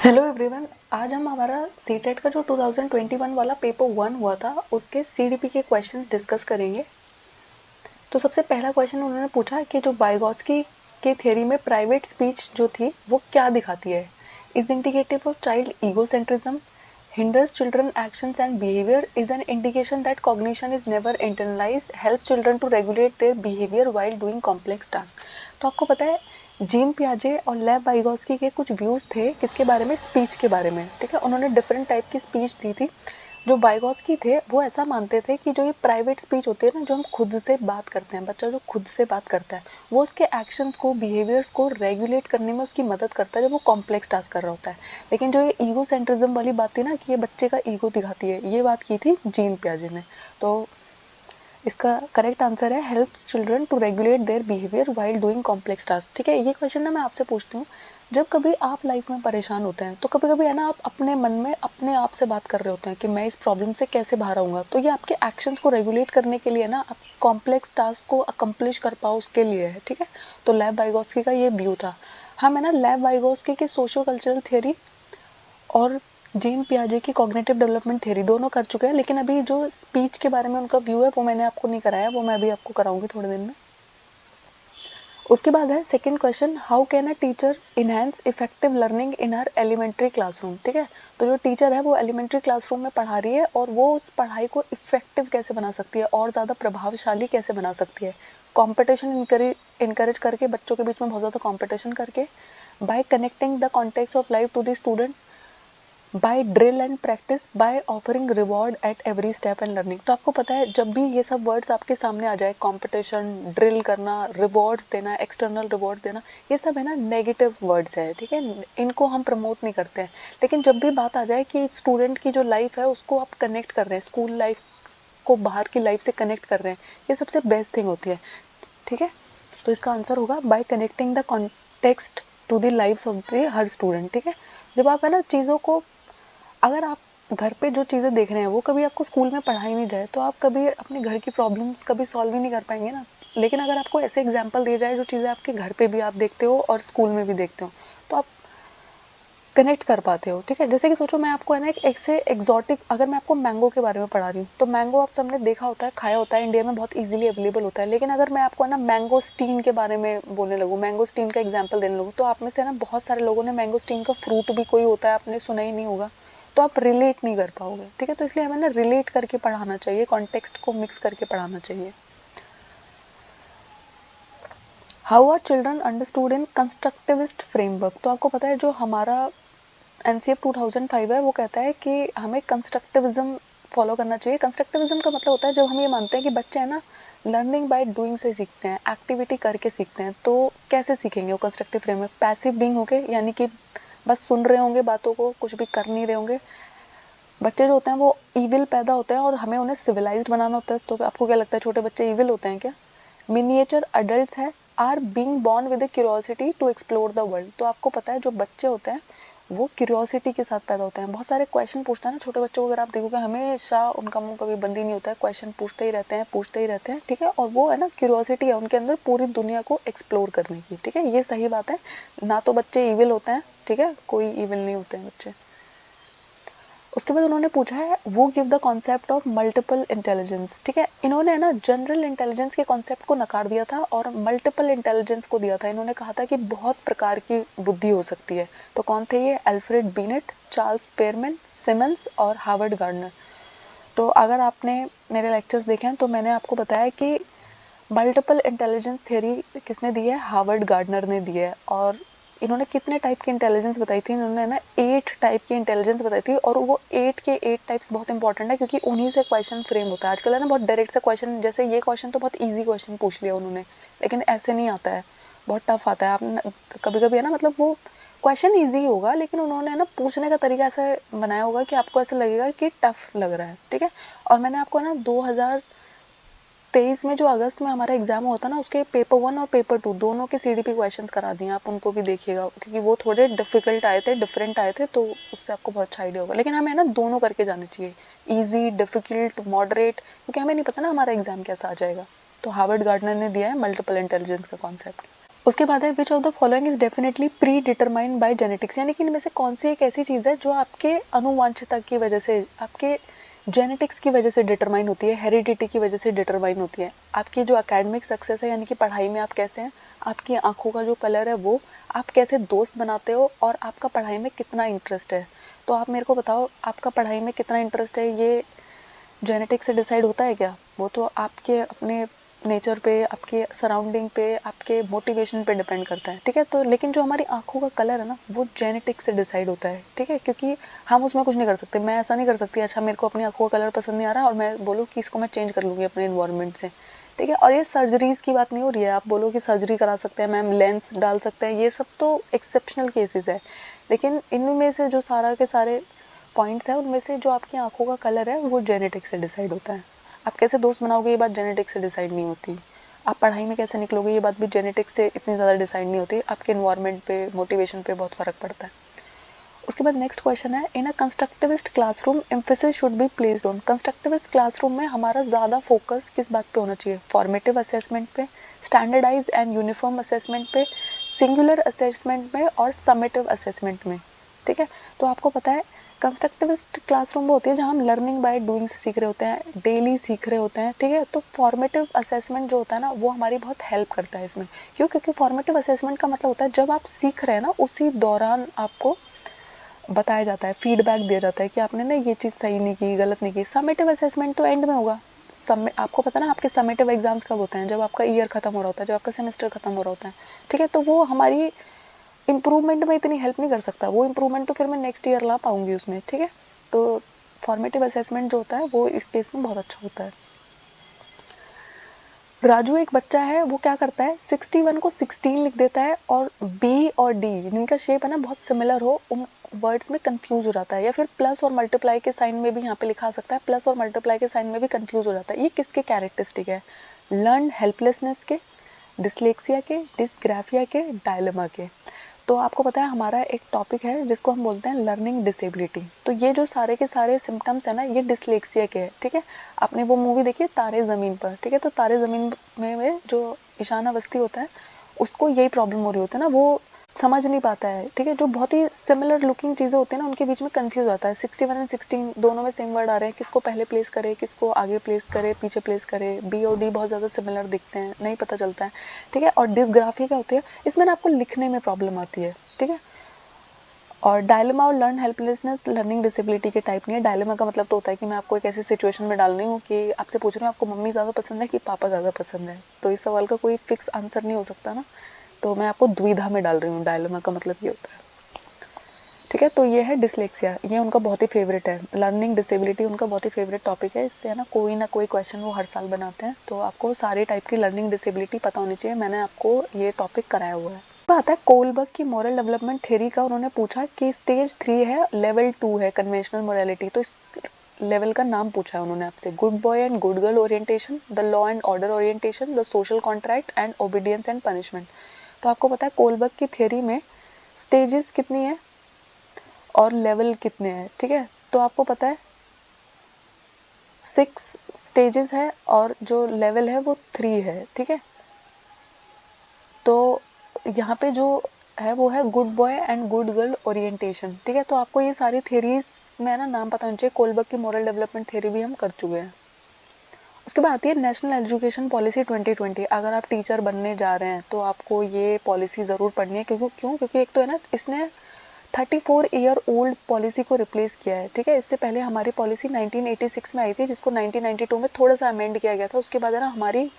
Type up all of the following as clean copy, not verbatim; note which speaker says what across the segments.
Speaker 1: Hello everyone. आज हम हमारा सीटेट का जो 2021 वाला पेपर 1 हुआ था उसके सीडीपी के क्वेश्चंस डिस्कस करेंगे। तो सबसे पहला क्वेश्चन उन्होंने पूछा कि जो वाइगोत्स्की के थ्योरी में प्राइवेट स्पीच जो थी वो क्या दिखाती है। Is indicative of child egocentrism, hinders children actions and behavior, is an indication that cognition is never internalized, helps children to regulate their behavior while doing complex tasks। तो आपको पता है जीन पियाजे और लेव वाइगोस्की के कुछ व्यूज थे किसके बारे में, स्पीच के बारे में। ठीक है, उन्होंने डिफरेंट टाइप की स्पीच दी थी। जो वाइगोस्की थे वो ऐसा मानते थे कि जो ये प्राइवेट स्पीच होती है ना, जो हम खुद से बात करते हैं, बच्चा जो खुद से बात करता है वो उसके एक्शंस को, बिहेवियर्स को रेगुलेट करने में उसकी मदद करता है जब वो कॉम्प्लेक्स टास्क कर रहा होता है। लेकिन जो ये ईगो सेंट्रिज्म वाली बात थी ना कि ये बच्चे का ईगो दिखाती है, ये बात की थी जीन पियाजे ने। तो इसका करेक्ट आंसर है helps children to regulate their behaviour while doing complex task. ठीक है, ये क्वेश्चन ना मैं आपसे पूछती हूँ, जब कभी आप लाइफ में परेशान होते हैं तो कभी कभी है ना आप अपने मन में अपने आप से बात कर रहे होते हैं कि मैं इस प्रॉब्लम से कैसे बाहर आऊँगा। तो ये आपके एक्शंस को रेगुलेट करने के लिए ना, आप कॉम्प्लेक्स टास्क को अकम्प्लिश कर पाओ उसके लिए है। ठीक है, तो लेव वाइगोस्की का ये व्यू था। हम है ना लेव वाइगोस्की की सोशियो कल्चरल थियरी और जीन पियाजे की कॉग्निटिव डेवलपमेंट थ्योरी दोनों कर चुके हैं, लेकिन अभी जो स्पीच के बारे में उनका व्यू है वो मैंने आपको नहीं कराया, वो मैं अभी आपको कराऊंगी थोड़े दिन में। उसके बाद है second question, how can a teacher enhance effective learning in her elementary classroom. ठीक है, तो जो टीचर है वो एलिमेंट्री क्लासरूम में पढ़ा रही है और वो उस पढ़ाई को इफेक्टिव कैसे बना सकती है और ज़्यादा प्रभावशाली कैसे बना सकती है। कॉम्पिटिशन इनकरेज करके, बच्चों के बीच में बहुत ज़्यादा कॉम्पिटिशन करके, by connecting the context of life to the student, by drill and practice, by offering reward at every step and learning. तो आपको पता है जब भी ये सब वर्ड्स आपके सामने आ जाए, कंपटीशन, ड्रिल करना, रिवॉर्ड्स देना, एक्सटर्नल रिवॉर्ड्स देना, ये सब है ना नेगेटिव वर्ड्स है। ठीक है, इनको हम प्रमोट नहीं करते हैं। लेकिन जब भी बात आ जाए कि स्टूडेंट की जो लाइफ है उसको आप कनेक्ट कर रहे हैं, स्कूल लाइफ को बाहर की लाइफ से कनेक्ट कर रहे हैं, ये सबसे बेस्ट थिंग होती है। ठीक है, तो इसका आंसर होगा by connecting the context to the lives of the her student. ठीक है, जब आप है ना चीज़ों को, अगर आप घर पे जो चीज़ें देख रहे हैं वो कभी आपको स्कूल में पढ़ाई नहीं जाए तो आप कभी अपने घर की प्रॉब्लम्स कभी सॉल्व ही नहीं कर पाएंगे ना। लेकिन अगर आपको ऐसे एग्जाम्पल दिए जाए जो चीज़ें आपके घर पे भी आप देखते हो और स्कूल में भी देखते हो तो आप कनेक्ट कर पाते हो। ठीक है, जैसे कि सोचो मैं आपको है ना एक से एग्जॉटिक, अगर मैं आपको मैंगो के बारे में पढ़ा रही हूँ तो मैंगो आप सबने देखा होता है, खाया होता है, इंडिया में बहुत इजीली अवेलेबल होता है। लेकिन अगर मैं आपको है ना मैंगो स्टीन के बारे में बोलने लगूँ, मैंगो स्टीन का एग्जाम्पल देने लगूँ, तो आप में से ना बहुत सारे लोगों ने मैंगो स्टीन का फ्रूट भी कोई होता है आपने सुना ही नहीं होगा, तो आप रिलेट नहीं कर पाओगे। ठीक है, तो इसलिए हमें ना रिलेट करके पढ़ाना चाहिए, कॉन्टेक्स्ट को मिक्स करके पढ़ाना चाहिए। How are children understood in constructivist framework. तो आपको पता है जो हमारा एनसीएफ 2005 है वो कहता है कि हमें कंस्ट्रक्टिविज्म फॉलो करना चाहिए। कंस्ट्रक्टिविज्म का मतलब होता है जब हम ये मानते हैं कि बच्चे हैं ना लर्निंग बाय डूइंग से सीखते हैं, एक्टिविटी करके सीखते हैं। तो कैसे सीखेंगे वो कंस्ट्रक्टिव फ्रेम में, पैसिव बीइंग होके, यानी कि बस सुन रहे होंगे बातों को, कुछ भी कर नहीं रहे होंगे। बच्चे जो होते हैं वो ईविल पैदा होते हैं और हमें उन्हें सिविलाइज्ड बनाना होता है। तो आपको क्या लगता है छोटे बच्चे ईविल होते हैं क्या? मिनिएचर अडल्ट्स है are being born with curiosity to explore the world. तो आपको पता है जो बच्चे होते हैं वो क्यूरियोसिटी के साथ पैदा होते हैं, बहुत सारे क्वेश्चन पूछते हैं ना छोटे बच्चों को, अगर आप देखोगे हमेशा उनका मुंह कभी बंद ही नहीं होता है, क्वेश्चन पूछते ही रहते हैं, पूछते ही रहते हैं। ठीक है, और वो है ना क्यूरियोसिटी है उनके अंदर पूरी दुनिया को एक्सप्लोर करने की। ठीक है, ये सही बात है, ना तो बच्चे ईविल होते हैं। ठीक है, कोई ईविल नहीं होते हैं बच्चे। उसके बाद उन्होंने पूछा है वो give the concept of multiple intelligence. ठीक है, इन्होंने ना जनरल इंटेलिजेंस के कॉन्सेप्ट को नकार दिया था और मल्टीपल इंटेलिजेंस को दिया था। इन्होंने कहा था कि बहुत प्रकार की बुद्धि हो सकती है। तो कौन थे ये? अल्फ्रेड बीनेट, चार्ल्स स्पेरमैन, सिमंस और हार्वर्ड गार्डनर। तो अगर आपने मेरे लेक्चर्स देखे हैं तो मैंने आपको बताया कि मल्टीपल इंटेलिजेंस थ्योरी किसने दी है? हार्वर्ड गार्डनर ने दी है। और इन्होंने कितने टाइप की इंटेलिजेंस बताई थी? इन्होंने ना 8 टाइप की इंटेलिजेंस बताई थी, और वो 8 के 8 टाइप्स बहुत इंपॉर्टेंट है क्योंकि उन्हीं से क्वेश्चन फ्रेम होता है। आजकल है ना बहुत डायरेक्ट सा क्वेश्चन, जैसे ये क्वेश्चन तो बहुत ईजी क्वेश्चन पूछ लिया उन्होंने, लेकिन ऐसे नहीं आता है, बहुत टफ आता है। आप कभी कभी है ना, मतलब वो क्वेश्चन ईजी होगा लेकिन उन्होंने ना पूछने का तरीका ऐसा बनाया होगा कि आपको ऐसा लगेगा कि टफ लग रहा है। ठीक है, और मैंने आपको ना 2023 में जो अगस्त में हमारा एग्जाम हुआ था ना, उसके पेपर 1 और पेपर 2 दोनों के सीडीपी क्वेश्चंस करा दिए, आप उनको भी देखिएगा क्योंकि वो थोड़े डिफिकल्ट आए थे, डिफरेंट आए थे, तो उससे आपको बहुत अच्छा आइडिया होगा। लेकिन हमें ना दोनों करके जाने चाहिए, ईजी, डिफिकल्ट, मॉडरेट, क्योंकि हमें नहीं पता ना हमारा एग्जाम कैसा आ जाएगा। तो हार्वर्ड गार्डनर ने दिया है मल्टीपल इंटेलिजेंस का कॉन्सेप्ट। उसके बाद है which of the following is definitely pre determined by genetics, यानी कि इनमें से कौन सी एक ऐसी चीज़ है जो आपके अनुवांशिकता की वजह से, आपके जेनेटिक्स की वजह से डिटरमाइन होती है, हेरिडिटी की वजह से डिटरमाइन होती है। आपकी जो एकेडमिक सक्सेस है, यानी कि पढ़ाई में आप कैसे हैं, आपकी आंखों का जो कलर है वो, आप कैसे दोस्त बनाते हो, और आपका पढ़ाई में कितना इंटरेस्ट है। तो आप मेरे को बताओ, आपका पढ़ाई में कितना इंटरेस्ट है, ये जेनेटिक्स से डिसाइड होता है क्या? वो तो आपके अपने नेचर पे, आपके सराउंडिंग पे, आपके मोटिवेशन पे डिपेंड करता है, ठीक है। तो लेकिन जो हमारी आंखों का कलर है ना, वो जेनेटिक्स से डिसाइड होता है, ठीक है, क्योंकि हम उसमें कुछ नहीं कर सकते। मैं ऐसा नहीं कर सकती, अच्छा मेरे को अपनी आंखों का कलर पसंद नहीं आ रहा और मैं बोलूँ कि इसको मैं चेंज कर लूँगी अपने इन्वायरमेंट से, ठीक है। और ये सर्जरीज की बात नहीं हो रही है, आप बोलो कि सर्जरी करा सकते हैं मैम, लेंस डाल सकते हैं, ये सब तो एक्सेप्शनल केसेस है। लेकिन इनमें से जो सारा के सारे पॉइंट्स हैं, उनमें से जो आपकी आंखों का कलर है वो जेनेटिक्स से डिसाइड होता है। आप कैसे दोस्त बनाओगे, ये बात जेनेटिक्स से डिसाइड नहीं होती। आप पढ़ाई में कैसे निकलोगे, ये बात भी जेनेटिक्स से इतनी ज़्यादा डिसाइड नहीं होती। आपके इन्वायरमेंट पे, मोटिवेशन पे बहुत फ़र्क पड़ता है। उसके बाद नेक्स्ट क्वेश्चन है, in a constructivist classroom emphasis should be placed on. Constructivist classroom में हमारा ज़्यादा फोकस किस बात पे होना चाहिए? फॉर्मेटिव असेसमेंट पे, स्टैंडर्डाइज एंड यूनिफॉर्म असेसमेंट पे, सिंगुलर असेसमेंट में, और समेटिव असेसमेंट में, ठीक है। तो आपको पता है कंस्ट्रक्टिविस्ट क्लासरूम वो होती है जहाँ हम लर्निंग बाय डूइंग से सीख रहे होते हैं, डेली सीख रहे होते हैं, ठीक है। तो फॉर्मेटिव असेसमेंट जो होता है ना, वो हमारी बहुत हेल्प करता है इसमें। क्यों? क्योंकि फॉर्मेटिव असेसमेंट का मतलब होता है जब आप सीख रहे हैं ना, उसी दौरान आपको बताया जाता है, फीडबैक दिया जाता है कि आपने ना ये चीज़ सही नहीं की, गलत नहीं की। समेटिव असेसमेंट तो एंड में होगा। आपको पता ना आपके समेटिव एग्जाम्स कब होते हैं? जब आपका ईयर खत्म हो रहा होता है, जब आपका सेमेस्टर खत्म हो रहा होता है, ठीक है। तो वो हमारी इम्प्रूवमेंट में इतनी हेल्प नहीं कर सकता, वो इम्प्रूवमेंट तो फिर मैं नेक्स्ट ईयर ला पाऊंगी उसमें, ठीक है। तो फॉर्मेटिव असेसमेंट जो होता है वो इस केस में बहुत अच्छा होता है। राजू एक बच्चा है, वो क्या करता है, 61 को 16 लिख देता है, और बी और डी जिनका शेप है ना बहुत सिमिलर हो, उन वर्ड्स में कंफ्यूज हो जाता है। या फिर प्लस और मल्टीप्लाई के साइन में भी यहाँ पे लिखा सकता है, प्लस और मल्टीप्लाई के साइन में भी कंफ्यूज हो जाता है। ये किसके कैरेक्टरिस्टिक है? लर्न हेल्पलेसनेस के, डिसलेक्सिया के, डिसग्राफिया के, डायलेमा के। तो आपको पता है हमारा एक टॉपिक है जिसको हम बोलते हैं लर्निंग डिसेबिलिटी। तो ये जो सारे के सारे सिम्टम्स है ना, ये डिसलेक्सिया के हैं, ठीक है। आपने वो मूवी देखी है तारे ज़मीन पर, ठीक है। तो तारे ज़मीन में जो ईशान अवस्थी होता है, उसको यही प्रॉब्लम हो रही होती है ना, वो समझ नहीं पाता है, ठीक है। जो बहुत ही सिमिलर लुकिंग चीज़ें होती हैं ना, उनके बीच में कंफ्यूज आता है। 61 एंड 16 दोनों में सेम वर्ड आ रहे हैं, किसको पहले प्लेस करे, किसको आगे प्लेस करे, पीछे प्लेस करे। बी और डी बहुत ज़्यादा सिमिलर दिखते हैं, नहीं पता चलता है, ठीक है। और डिसग्राफिया क्या होती है, इसमें ना आपको लिखने में प्रॉब्लम आती है, ठीक है। और डायलेमा और लर्न हेल्पलेसनेस लर्निंग डिसेबिलिटी के टाइप नहीं है। डायलेमा का मतलब तो होता है कि मैं आपको एक ऐसी सिचुएशन में डाल रही हूँ कि आपसे पूछ रही हूँ आपको मम्मी ज़्यादा पसंद है कि पापा ज़्यादा पसंद है। तो इस सवाल का कोई फिक्स आंसर नहीं हो सकता ना, तो मैं आपको द्विधा में डाल रही हूँ। डायलेमा का मतलब ये होता है, ठीक है। तो ये है डिसलेक्सिया, ये उनका बहुत ही फेवरेट है। लर्निंग डिसेबिलिटी उनका बहुत ही फेवरेट टॉपिक है। इससे है ना कोई क्वेश्चन वो हर साल बनाते हैं। तो आपको सारे टाइप की लर्निंग डिसेबिलिटी पता होनी चाहिए। मैंने आपको ये टॉपिक कराया हुआ है। आता है कोलबर्ग की मॉरल डेवलपमेंट थ्योरी का। उन्होंने पूछा कि स्टेज 3 है, लेवल 2 है कन्वेंशनल मोरालिटी। तो इस लेवल का नाम पूछा है उन्होंने आपसे। Good boy and good girl orientation, the law and order orientation, the social contract and obedience and punishment. तो आपको पता है कोलबर्ग की थ्योरी में स्टेजेस कितनी है और लेवल कितने हैं, ठीक है। तो आपको पता है 6 स्टेजेस है और जो लेवल है वो 3 है, ठीक है। तो यहाँ पे जो है वो है good boy and good girl orientation, ठीक है। तो आपको ये सारी थ्योरीज में ना नाम पता होना चाहिए। कोलबर्ग की मॉरल डेवलपमेंट थ्योरी भी हम कर चुके हैं। उसके बाद आती है नेशनल एजुकेशन पॉलिसी 2020। अगर आप टीचर बनने जा रहे हैं तो आपको ये पॉलिसी ज़रूर पढ़नी है। क्योंकि एक तो है ना, इसने 34 ईयर ओल्ड पॉलिसी को रिप्लेस किया है, ठीक है। इससे पहले हमारी पॉलिसी 1986 में आई थी, जिसको 1992 में थोड़ा सा अमेंड किया गया था। उसके बाद है ना हमारी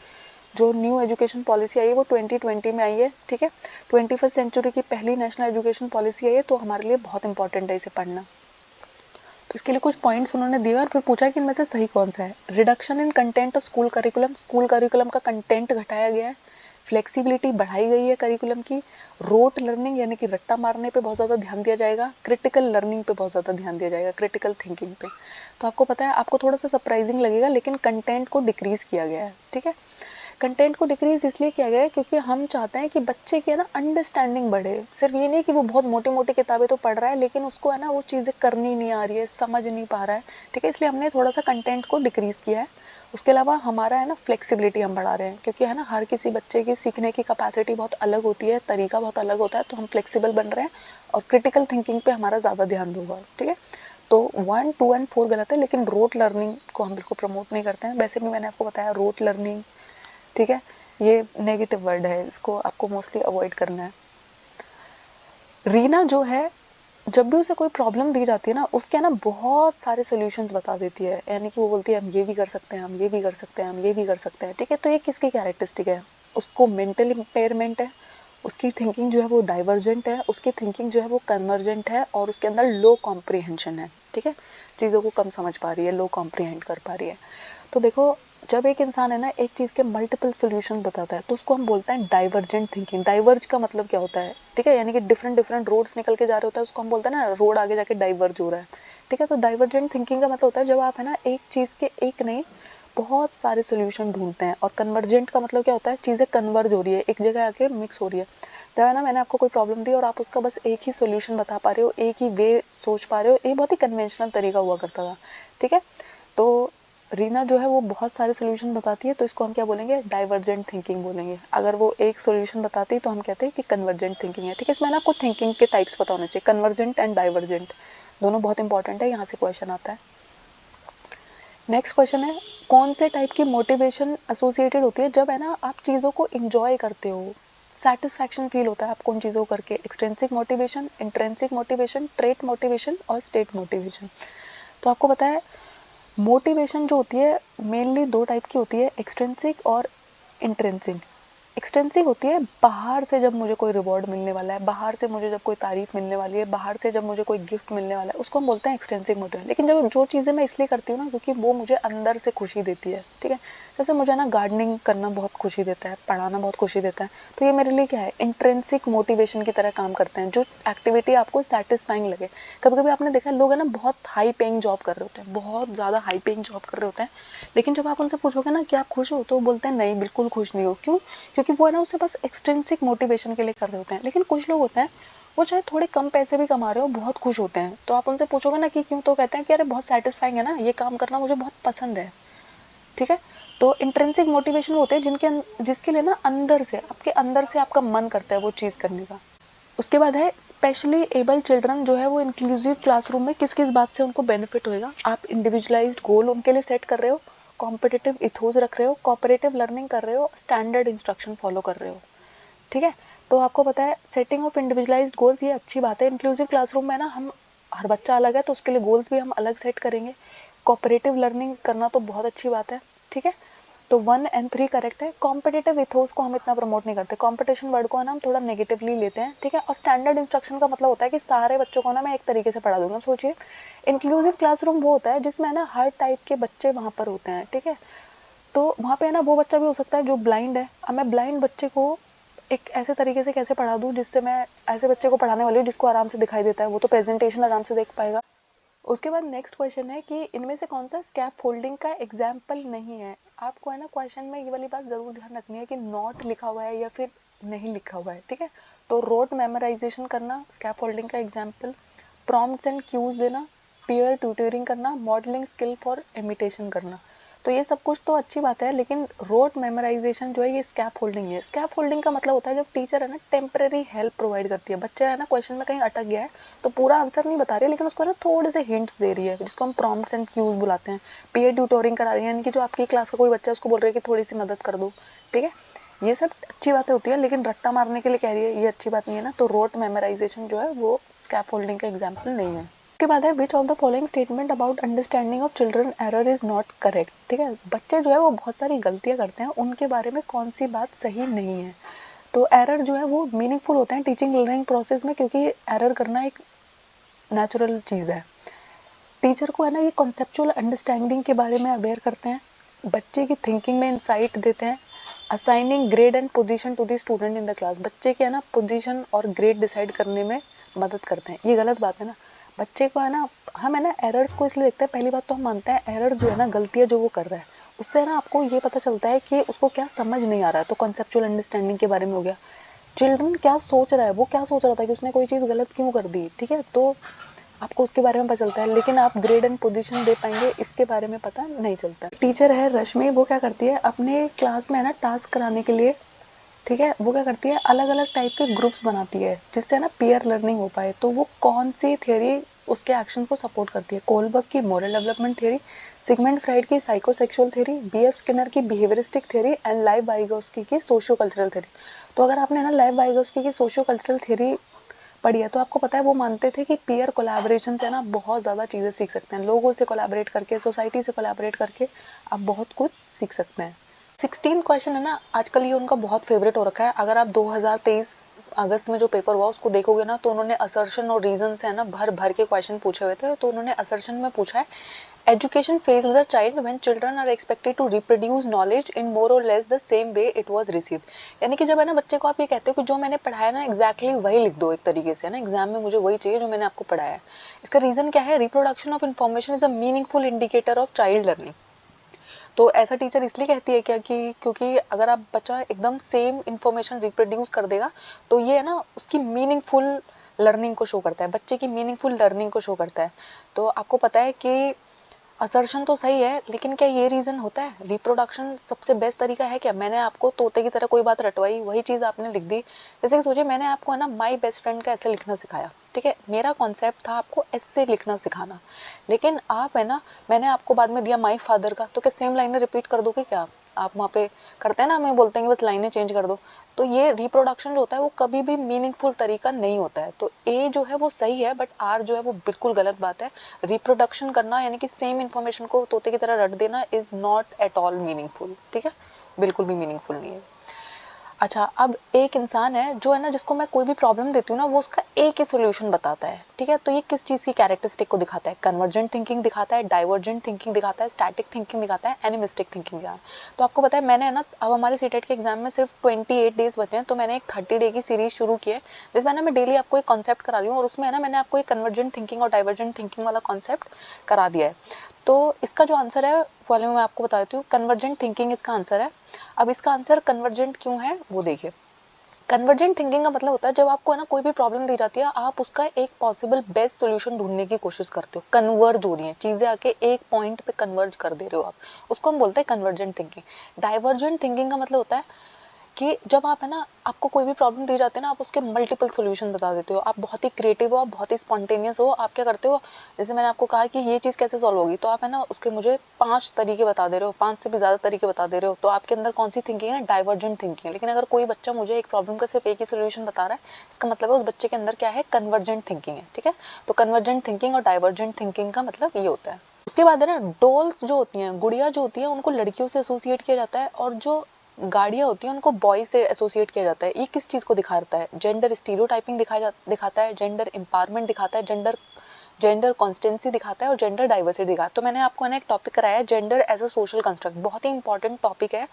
Speaker 1: जो न्यू एजुकेशन पॉलिसी आई है वो 2020 में आई है, ठीक है। 21st सेंचुरी की पहली नेशनल एजुकेशन पॉलिसी आई है, तो हमारे लिए बहुत इंपॉर्टेंट है इसे पढ़ना। तो इसके लिए कुछ पॉइंट्स उन्होंने दिए और फिर पूछा कि इनमें से सही कौन सा है। Reduction in content of school curriculum, school curriculum का कंटेंट घटाया गया है। फ्लेक्सिबिलिटी बढ़ाई गई है करिकुलम की। रोट लर्निंग यानी कि रट्टा मारने पे बहुत ज़्यादा ध्यान दिया जाएगा। क्रिटिकल लर्निंग पे बहुत ज़्यादा ध्यान दिया जाएगा, क्रिटिकल थिंकिंग पे। तो आपको पता है, आपको थोड़ा सा सरप्राइजिंग लगेगा, लेकिन कंटेंट को डिक्रीज किया गया है, ठीक है। कंटेंट को डिक्रीज इसलिए किया गया है क्योंकि हम चाहते हैं कि बच्चे की है ना अंडरस्टैंडिंग बढ़े। सिर्फ ये नहीं कि वो बहुत मोटी मोटी किताबें तो पढ़ रहा है लेकिन उसको है ना वो चीज़ें करनी नहीं आ रही है, समझ नहीं पा रहा है, ठीक है, इसलिए हमने थोड़ा सा कंटेंट को डिक्रीज किया है। उसके अलावा हमारा है ना फ्लेक्सिबिलिटी हम बढ़ा रहे हैं, क्योंकि है ना हर किसी बच्चे की सीखने की कैपेसिटी बहुत अलग होती है, तरीका बहुत अलग होता है, तो हम फ्लेक्सिबल बन रहे हैं और क्रिटिकल थिंकिंग पे हमारा ज़्यादा ध्यान दूंगा, ठीक है। तो 1, 2 एंड 4 गलत है, लेकिन रोट लर्निंग को हम बिल्कुल प्रमोट नहीं करते हैं। वैसे भी मैंने आपको बताया रोट लर्निंग, ठीक है, ये नेगेटिव वर्ड है, इसको आपको मोस्टली अवॉइड करना है। रीना जो है, जब भी उसे कोई प्रॉब्लम दी जाती है ना, उसके है ना बहुत सारे सॉल्यूशंस बता देती है, यानी कि वो बोलती है हम ये भी कर सकते हैं, हम ये भी कर सकते हैं, हम ये भी कर सकते हैं, ठीक है। तो ये किसकी कैरेक्टरिस्टिक है? उसको मेंटल इम्पेयरमेंट है, उसकी थिंकिंग जो है वो डाइवर्जेंट है, उसकी थिंकिंग जो है वो कन्वर्जेंट है, और उसके अंदर लो कॉम्प्रीहेंशन है, ठीक है, चीज़ों को कम समझ पा रही है, लो कॉम्प्रीहेंड कर पा रही है। तो देखो, जब एक इंसान है ना एक चीज़ के मल्टीपल सॉल्यूशन बताता है तो उसको हम बोलते हैं डाइवर्जेंट थिंकिंग। डाइवर्ज का मतलब क्या होता है, ठीक है, यानी कि डिफरेंट डिफरेंट रोड्स निकल के जा रहे होता है, उसको हम बोलते हैं ना रोड आगे जाके डाइवर्ज हो रहा है, ठीक है। तो डाइवर्जेंट थिंकिंग का मतलब होता है जब आप है ना एक चीज़ के एक नहीं बहुत सारे सॉल्यूशन ढूंढते हैं। और कन्वर्जेंट का मतलब क्या होता है, चीज़ें कन्वर्ज हो रही है, एक जगह आके मिक्स हो रही है। जब है ना मैंने आपको कोई प्रॉब्लम दी और आप उसका बस एक ही सॉल्यूशन बता पा रहे हो, एक ही वे सोच पा रहे हो, ये बहुत ही कन्वेंशनल तरीका हुआ करता था, ठीक है। तो रीना जो है वो बहुत सारे सॉल्यूशन बताती है, तो इसको हम क्या बोलेंगे, डाइवर्जेंट थिंकिंग बोलेंगे। अगर वो एक सॉल्यूशन बताती है तो हम कहते हैं कि कन्वर्जेंट थिंकिंग है, ठीक है। इसमें ना आपको थिंकिंग के टाइप्स पता होने चाहिए, कन्वर्जेंट एंड डाइवर्जेंट दोनों बहुत इंपॉर्टेंट है, यहाँ से क्वेश्चन आता है। नेक्स्ट क्वेश्चन है, कौन से टाइप की मोटिवेशन एसोसिएटेड होती है जब है ना आप चीज़ों को इंजॉय करते हो, सेटिस्फैक्शन फील होता है आपको उन चीज़ों को करके? Extrinsic motivation, intrinsic motivation, trait motivation और स्टेट मोटिवेशन। तो आपको पता है मोटिवेशन जो होती है मेनली दो टाइप की होती है, एक्सट्रिंसिक और इंट्रिंसिक। एक्सटेंसिव होती है बाहर से जब मुझे कोई रिवॉर्ड मिलने वाला है, बाहर से मुझे जब कोई तारीफ मिलने वाली है, बाहर से जब मुझे कोई गिफ्ट मिलने वाला है, उसको हम बोलते हैं एक्सटेंसिव मोटिव। लेकिन जब जो चीज़ें मैं इसलिए करती हूँ ना क्योंकि वो मुझे अंदर से खुशी देती है, ठीक है। जैसे मुझे ना गार्डनिंग करना बहुत खुशी देता है, पढ़ाना बहुत खुशी देता है, तो ये मेरे लिए क्या है, इंट्रिंसिक मोटिवेशन की तरह काम करते हैं, जो एक्टिविटी आपको सेटिस्फाइंग लगे। कभी कभी आपने देखा है लोग है ना बहुत हाई पेइंग जॉब कर रहे होते हैं, बहुत ज़्यादा हाई पेइंग जॉब कर रहे होते हैं, लेकिन जब आप उनसे पूछोगे ना कि आप खुश हो तो वो बोलते हैं नहीं बिल्कुल खुश नहीं हो। क्यों? क्योंकि वो है ना उसे बस एक्सट्रिंसिक मोटिवेशन के लिए कर रहे होते हैं। लेकिन कुछ लोग होते हैं वो चाहे थोड़े कम पैसे भी कमा रहे हो बहुत खुश होते हैं, तो आप उनसे पूछोगे ना कि क्यों, तो कहते हैं कि अरे बहुत सेटिस्फाइंग है ना, ये काम करना मुझे बहुत पसंद है, ठीक है। तो इंट्रिंसिक मोटिवेशन होते हैं जिसके लिए ना अंदर से आपके अंदर से आपका मन करता है वो चीज़ करने का। उसके बाद है स्पेशली एबल्ड चिल्ड्रन जो है वो इंक्लूसिव क्लासरूम में किस किस बात से उनको बेनिफिट होएगा? आप इंडिविजुअलाइज्ड गोल उनके लिए सेट कर रहे हो, कॉम्पिटिटिव इथोस रख रहे हो, कोऑपरेटिव लर्निंग कर रहे हो, स्टैंडर्ड इंस्ट्रक्शन फॉलो कर रहे हो, ठीक है। तो आपको पता है सेटिंग ऑफ इंडिविजुअलाइज्ड गोल्स ये अच्छी बात है। इंक्लूसिव क्लासरूम में ना हम हर बच्चा अलग है तो उसके लिए गोल्स भी हम अलग सेट करेंगे। कोऑपरेटिव लर्निंग करना तो बहुत अच्छी बात है, ठीक है। तो 1 एंड 3 करेक्ट है। कॉम्पिटिटिव इथोस को हम इतना प्रमोट नहीं करते, कॉम्पिटिशन वर्ड को है ना हम थोड़ा नेगेटिवली लेते हैं, ठीक है। और स्टैंडर्ड इंस्ट्रक्शन का मतलब होता है कि सारे बच्चों को ना मैं एक तरीके से पढ़ा दूंगा। सोचिए इंक्लूसिव क्लासरूम वो होता है जिसमें है ना हर टाइप के बच्चे वहाँ पर होते हैं, ठीक है। तो वहाँ पे है ना वो बच्चा भी हो सकता है जो ब्लाइंड है। अब मैं ब्लाइंड बच्चे को एक ऐसे तरीके से कैसे पढ़ा दूँ जिससे मैं ऐसे बच्चे को पढ़ाने वाली हूँ जिसको आराम से दिखाई देता है, वो तो प्रेजेंटेशन आराम से देख पाएगा। उसके बाद नेक्स्ट क्वेश्चन है कि इनमें से कौन सा स्कैप फोल्डिंग का एग्जाम्पल नहीं है? आपको है ना क्वेश्चन में ये वाली बात जरूर ध्यान रखनी है कि नॉट लिखा हुआ है या फिर नहीं लिखा हुआ है, ठीक है। तो रोट मेमोराइजेशन करना स्कैप फोल्डिंग का एग्जाम्पल, प्रॉम्प्ट्स एंड क्यूज देना, पीयर ट्यूटरिंग करना, मॉडलिंग स्किल फॉर इमिटेशन करना। तो ये सब कुछ तो अच्छी बात है, लेकिन रोट मेमोराइजेशन जो है ये स्कैप फोल्डिंग है। स्कैप फोल्डिंग का मतलब होता है जब टीचर है ना टेम्परेरी हेल्प प्रोवाइड करती है, बच्चा है ना क्वेश्चन में कहीं अटक गया है तो पूरा आंसर नहीं बता रही लेकिन उसको ना थोड़े से हिंट्स दे रही है, जिसको हम प्रॉम्प्ट्स एंड क्यूज बुलाते हैं। पीयर ट्यूटरिंग करा रही है, यानी कि जो आपकी क्लास का कोई बच्चा है उसको बोल रही है कि थोड़ी सी मदद कर दो, ठीक है। ये सब अच्छी बातें होती है, लेकिन रट्टा मारने के लिए कह रही है ये अच्छी बात नहीं है ना। तो रोट मेमोराइजेशन जो है वो स्कैप फोल्डिंग का एग्जाम्पल नहीं है। उसके बाद है which of the following statement about understanding of children error is not correct, ठीक है। बच्चे जो है वो बहुत सारी गलतियां करते हैं, उनके बारे में कौन सी बात सही नहीं है? तो एरर जो है वो मीनिंगफुल होते हैं टीचिंग लर्निंग प्रोसेस में, क्योंकि एरर करना एक नेचुरल चीज़ है। टीचर को है ना ये कॉन्सेप्चुअल अंडरस्टैंडिंग के बारे में अवेयर करते हैं, बच्चे की थिंकिंग में इंसाइट देते हैं, assigning grade and position to the student in the class, बच्चे के है ना पोजीशन और ग्रेड डिसाइड करने में मदद करते हैं। ये गलत बात है ना, बच्चे को है ना, हम है ना एरर्स को इसलिए देखते हैं, पहली बात तो हम मानते हैं एरर जो है ना, गलतियाँ जो वो कर रहा है, उससे ना आपको ये पता चलता है कि उसको क्या समझ नहीं आ रहा है, तो कॉन्सेप्चुअल अंडरस्टैंडिंग के बारे में हो गया। चिल्ड्रन क्या सोच रहा है, वो क्या सोच रहा था कि उसने कोई चीज़ गलत क्यों कर दी, ठीक है, तो आपको उसके बारे में पता चलता है। लेकिन आप ग्रेड एंड पोजीशन दे पाएंगे इसके बारे में पता नहीं चलता। टीचर है रश्मि, वो क्या करती है अपने क्लास में है ना टास्क कराने के लिए, ठीक है, वो क्या करती है अलग अलग टाइप के ग्रुप्स बनाती है जिससे ना पीयर लर्निंग हो पाए। तो वो कौन सी थ्योरी उसके एक्शन को सपोर्ट करती है? कोलबर्ग की moral development theory, Sigmund Freud की साइकोसेक्सुअल थ्योरी, बीएफ स्किनर की behaviouristic theory and live Vygotsky की सोशियो कल्चरल थ्योरी। तो अगर आपने ना लाइव वाइगोस्की की सोशियो कल्चरल थ्योरी पढ़ी है तो आपको पता है वो मानते थे कि पीयर कोलैबोरेशन से ना बहुत ज़्यादा चीज़ें सीख सकते हैं, लोगों से कोलैबोरेट करके, सोसाइटी से कोलैबोरेट करके आप बहुत कुछ सीख सकते हैं। 16 क्वेश्चन है ना, आजकल ये उनका बहुत फेवरेट हो रखा है। अगर आप 2023 अगस्त में जो पेपर हुआ उसको देखोगे ना, तो उन्होंने असर्शन और रीजन से है ना भर भर के क्वेश्चन पूछे हुए थे। तो उन्होंने असर्शन में पूछा है, education fails the child when children are expected to reproduce knowledge in more or less the same way it was received. यानी कि जब है ना बच्चे को आप ये कहते हो कि जो मैंने पढ़ाया ना एग्जैक्टली वही लिख दो, एक तरीके से है ना एग्जाम में मुझे वही चाहिए जो मैंने आपको पढ़ाया है। इसका रीजन क्या है? Reproduction of information is a meaningful indicator of child learning. तो ऐसा टीचर इसलिए कहती है क्या कि क्योंकि अगर आप बच्चा एकदम सेम इन्फॉर्मेशन रिप्रोड्यूस कर देगा तो ये है ना उसकी मीनिंगफुल लर्निंग को शो करता है, बच्चे की मीनिंगफुल लर्निंग को शो करता है। तो आपको पता है कि असर्शन तो सही है, लेकिन क्या ये रीजन होता है? रिप्रोडक्शन सबसे बेस्ट तरीका है क्या? मैंने आपको तोते की तरह कोई बात रटवाई, वही चीज आपने लिख दी। जैसे कि सोचिए मैंने आपको है ना माई बेस्ट फ्रेंड का ऐसे लिखना सिखाया, ठीक है, मेरा कॉन्सेप्ट था आपको ऐसे लिखना सिखाना, लेकिन आप है ना मैंने आपको बाद में दिया माई फादर का, तो क्या सेम लाइनें रिपीट कर दोगे क्या आप वहाँ पे? करते हैं ना, हमें बोलते हैं कि बस लाइनें चेंज कर दो। तो ये रिप्रोडक्शन जो होता है वो कभी भी मीनिंगफुल तरीका नहीं होता है। तो ए जो है वो सही है, बट आर जो है वो बिल्कुल गलत बात है। रिप्रोडक्शन करना यानी कि सेम इन्फॉर्मेशन को तोते की तरह रट देना is not at all meaningful, ठीक है, बिल्कुल भी मीनिंगफुल नहीं है। अच्छा, अब एक इंसान है जो है ना जिसको मैं कोई भी प्रॉब्लम देती हूँ ना वो उसका एक ही सोल्यूशन बताता है, ठीक है, तो ये किस चीज़ की कैरेक्टरिस्टिक को दिखाता है? कन्वर्जेंट थिंकिंग दिखाता है, डाइवर्जेंट थिंकिंग दिखाता है, स्टैटिक थिंकिंग दिखाता है, एनिमिस्टिक थिंकिंग दिखाता है। तो आपको पता है मैंने है ना, अब हमारे सीटेट के एग्जाम में सिर्फ 28 डेज बचे हैं, तो मैंने एक 30 डे की सीरीज शुरू की है जिसमें ना मैं डेली आपको एक कॉन्सेप्ट करा रही हूँ, और उसमें है ना मैंने आपको एक कन्वर्जेंट थिंकिंग और डाइवर्जेंट थिंकिंग वाला कॉन्सेप्ट करा दिया है। तो इसका जो आंसर है वाले में मैं आपको बता देती हूँ, कन्वर्जेंट थिंकिंग इसका आंसर है। अब इसका आंसर कन्वर्जेंट क्यों है वो देखिए। कन्वर्जेंट थिंकिंग का मतलब होता है जब आपको है ना कोई भी प्रॉब्लम दी जाती है, आप उसका एक पॉसिबल बेस्ट सॉल्यूशन ढूंढने की कोशिश करते हो, कन्वर्ज हो रही है चीजें, आके एक पॉइंट पे कन्वर्ज कर दे रहे हो आप, उसको हम बोलते हैं कन्वर्जेंट थिंकिंग। डाइवर्जेंट थिंकिंग का मतलब होता है कि जब आप है ना आपको कोई भी प्रॉब्लम दी जाती है ना, आप उसके मल्टीपल सॉल्यूशन बता देते हो, आप बहुत ही क्रिएटिव हो, आप बहुत ही स्पॉन्टेनियस हो। आप क्या करते हो, जैसे मैंने आपको कहा कि ये चीज़ कैसे सॉल्व होगी, तो आप है ना उसके मुझे 5 तरीके बता दे रहे हो, 5 से भी ज़्यादा तरीके बता दे रहे हो, तो आपके अंदर कौन सी थिंकिंग है? डाइवर्जेंट थिंकिंग है। लेकिन अगर कोई बच्चा मुझे एक प्रॉब्लम का सिर्फ एक ही सोल्यूशन बता रहा है, इसका मतलब है उस बच्चे के अंदर क्या है? कन्वर्जेंट थिंकिंग है, ठीक है। तो कन्वर्जेंट थिंकिंग और डाइवर्जेंट थिंकिंग का मतलब ये होता है। उसके बाद है ना डॉल्स जो होती हैं, गुड़िया जो होती है, उनको लड़कियों से एसोसिएट किया जाता है, और जो गाड़ियाँ होती हैं उनको बॉयज से एसोसिएट किया जाता है। ये किस चीज़ को दिखाता है? जेंडर स्टीरियोटाइपिंग दिखाता है, जेंडर एम्पावरमेंट दिखाता है, जेंडर जेंडर कॉन्स्टेंसी दिखाता है, और जेंडर डाइवर्सिटी दिखाता है। तो मैंने आपको है ना एक टॉपिक कराया है, gender as a social construct, बहुत ही इंपॉर्टेंट टॉपिक है,